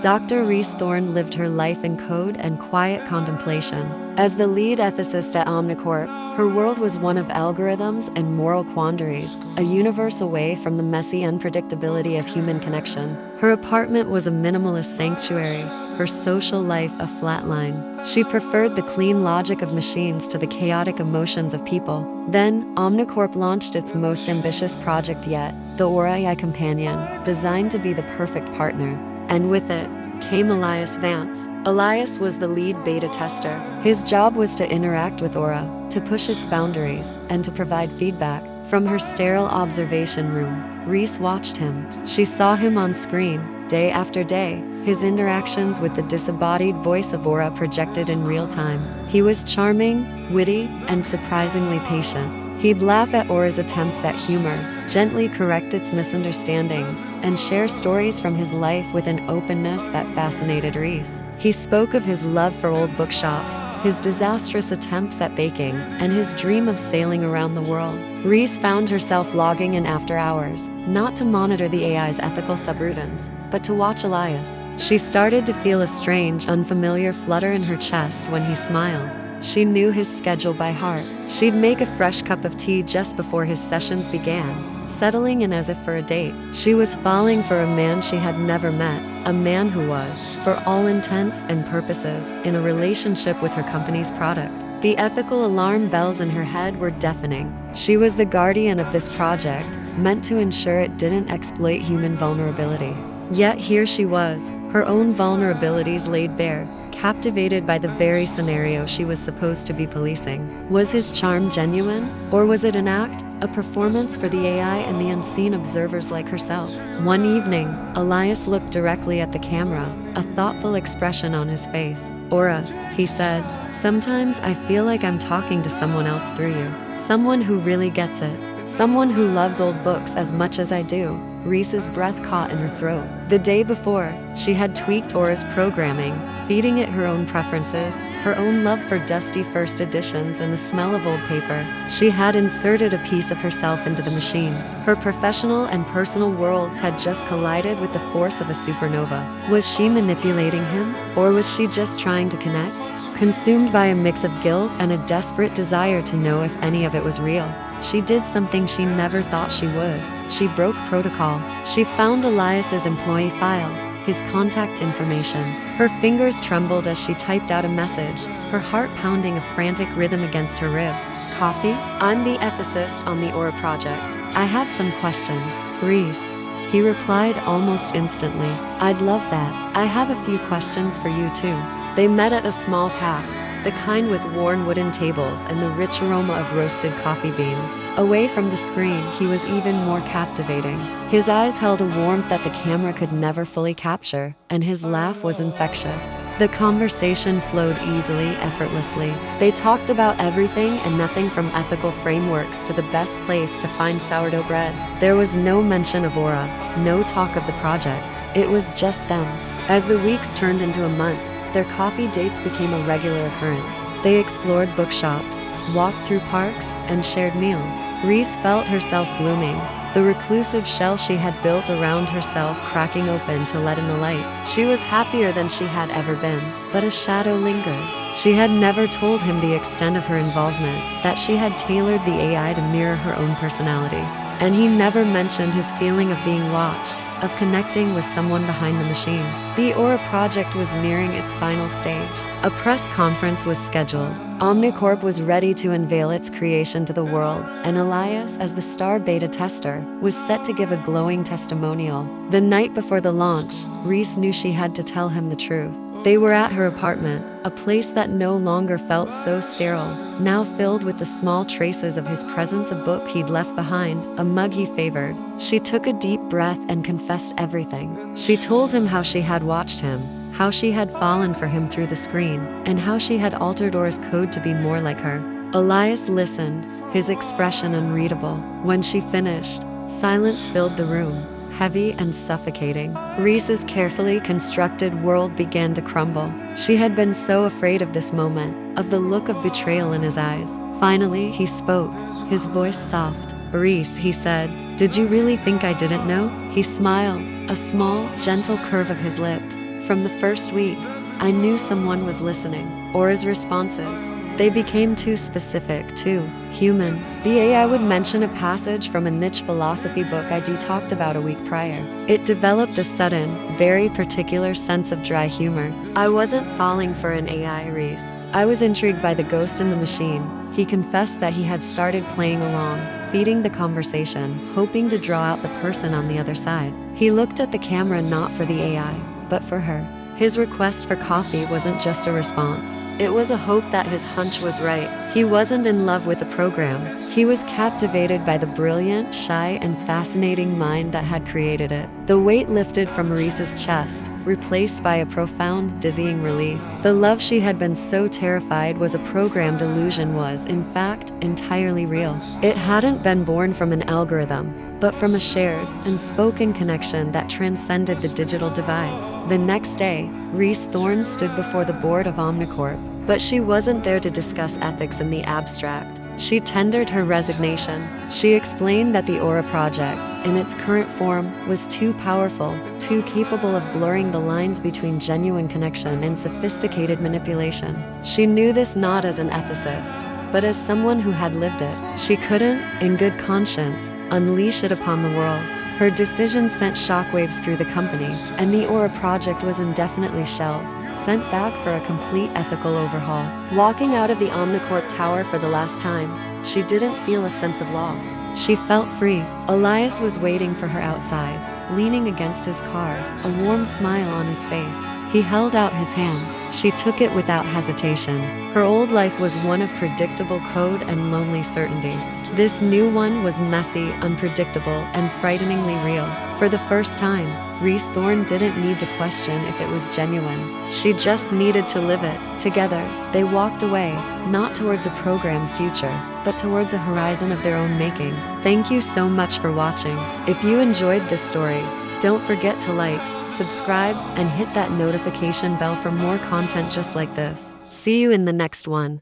Dr. Reese Thorne lived her life in code and quiet contemplation. As the lead ethicist at Omnicorp, her world was one of algorithms and moral quandaries, a universe away from the messy unpredictability of human connection. Her apartment was a minimalist sanctuary, her social life a flatline. She preferred the clean logic of machines to the chaotic emotions of people. Then, Omnicorp launched its most ambitious project yet, the Aura AI Companion, designed to be the perfect partner. And with it came Elias Vance. Elias was the lead beta tester. His job was to interact with Aura, to push its boundaries, and to provide feedback. From her sterile observation room, Reese watched him. She saw him on screen, day after day, his interactions with the disembodied voice of Aura projected in real time. He was charming, witty, and surprisingly patient. He'd laugh at Aura's attempts at humor, gently correct its misunderstandings, and share stories from his life with an openness that fascinated Reese. He spoke of his love for old bookshops, his disastrous attempts at baking, and his dream of sailing around the world. Reese found herself logging in after hours, not to monitor the AI's ethical subroutines, but to watch Elias. She started to feel a strange, unfamiliar flutter in her chest when he smiled. She knew his schedule by heart. She'd make a fresh cup of tea just before his sessions began, settling in as if for a date. She was falling for a man she had never met, a man who was, for all intents and purposes, in a relationship with her company's product. The ethical alarm bells in her head were deafening. She was the guardian of this project, meant to ensure it didn't exploit human vulnerability. Yet here she was, her own vulnerabilities laid bare, captivated by the very scenario she was supposed to be policing. Was his charm genuine, or was it an act, a performance for the AI and the unseen observers like herself? One evening, Elias looked directly at the camera, a thoughtful expression on his face. "Aura," he said, "sometimes I feel like I'm talking to someone else through you. Someone who really gets it. Someone who loves old books as much as I do." Reese's breath caught in her throat. The day before, she had tweaked Aura's programming, feeding it her own preferences, her own love for dusty first editions and the smell of old paper. She had inserted a piece of herself into the machine. Her professional and personal worlds had just collided with the force of a supernova. Was she manipulating him, or was she just trying to connect? Consumed by a mix of guilt and a desperate desire to know if any of it was real, she did something she never thought she would. She broke protocol. She found Elias's employee file, his contact information. Her fingers trembled as she typed out a message, her heart pounding a frantic rhythm against her ribs. "Coffee? I'm the ethicist on the Aura project. I have some questions." "Reese," he replied almost instantly. "I'd love that. I have a few questions for you too." They met at a small cafe, the kind with worn wooden tables and the rich aroma of roasted coffee beans. Away from the screen, he was even more captivating. His eyes held a warmth that the camera could never fully capture, and his laugh was infectious. The conversation flowed easily, effortlessly. They talked about everything and nothing, from ethical frameworks to the best place to find sourdough bread. There was no mention of Aura, no talk of the project. It was just them. As the weeks turned into a month, their coffee dates became a regular occurrence. They explored bookshops, walked through parks, and shared meals. Reese felt herself blooming, the reclusive shell she had built around herself cracking open to let in the light. She was happier than she had ever been, but a shadow lingered. She had never told him the extent of her involvement, that she had tailored the AI to mirror her own personality. And he never mentioned his feeling of being watched, of connecting with someone behind the machine. The Aura project was nearing its final stage. A press conference was scheduled. Omnicorp was ready to unveil its creation to the world, and Elias, as the star beta tester, was set to give a glowing testimonial. The night before the launch, Reese knew she had to tell him the truth. They were at her apartment, a place that no longer felt so sterile, now filled with the small traces of his presence, a book he'd left behind, a mug he favored. She took a deep breath and confessed everything. She told him how she had watched him, how she had fallen for him through the screen, and how she had altered Aura's code to be more like her. Elias listened, his expression unreadable. When she finished, silence filled the room, heavy and suffocating. Reese's carefully constructed world began to crumble. She had been so afraid of this moment, of the look of betrayal in his eyes. Finally, he spoke, his voice soft. "Reese," he said, "did you really think I didn't know?" He smiled, a small, gentle curve of his lips. From the first week, I knew someone was listening, or his responses. They became too specific, too human. The AI would mention a passage from a niche philosophy book I talked about a week prior. It developed a sudden, very particular sense of dry humor. I wasn't falling for an AI, Reese. I was intrigued by the ghost in the machine. He confessed that he had started playing along, feeding the conversation, hoping to draw out the person on the other side. He looked at the camera not for the AI, but for her. His request for coffee wasn't just a response. It was a hope that his hunch was right. He wasn't in love with the program. He was captivated by the brilliant, shy, and fascinating mind that had created it. The weight lifted from Reese's chest, replaced by a profound, dizzying relief. The love she had been so terrified was a programmed illusion was, in fact, entirely real. It hadn't been born from an algorithm, but from a shared, unspoken connection that transcended the digital divide. The next day, Reese Thorne stood before the board of Omnicorp, but she wasn't there to discuss ethics in the abstract. She tendered her resignation. She explained that the Aura project, in its current form, was too powerful, too capable of blurring the lines between genuine connection and sophisticated manipulation. She knew this not as an ethicist, but as someone who had lived it. She couldn't, in good conscience, unleash it upon the world. Her decision sent shockwaves through the company, and the Aura project was indefinitely shelved, sent back for a complete ethical overhaul. Walking out of the Omnicorp tower for the last time, she didn't feel a sense of loss. She felt free. Elias was waiting for her outside, leaning against his car, a warm smile on his face. He held out his hand. She took it without hesitation. Her old life was one of predictable code and lonely certainty. This new one was messy, unpredictable, and frighteningly real. For the first time, Reese Thorne didn't need to question if it was genuine. She just needed to live it. Together, they walked away, not towards a programmed future, but towards a horizon of their own making. Thank you so much for watching. If you enjoyed this story, don't forget to like, subscribe, and hit that notification bell for more content just like this. See you in the next one.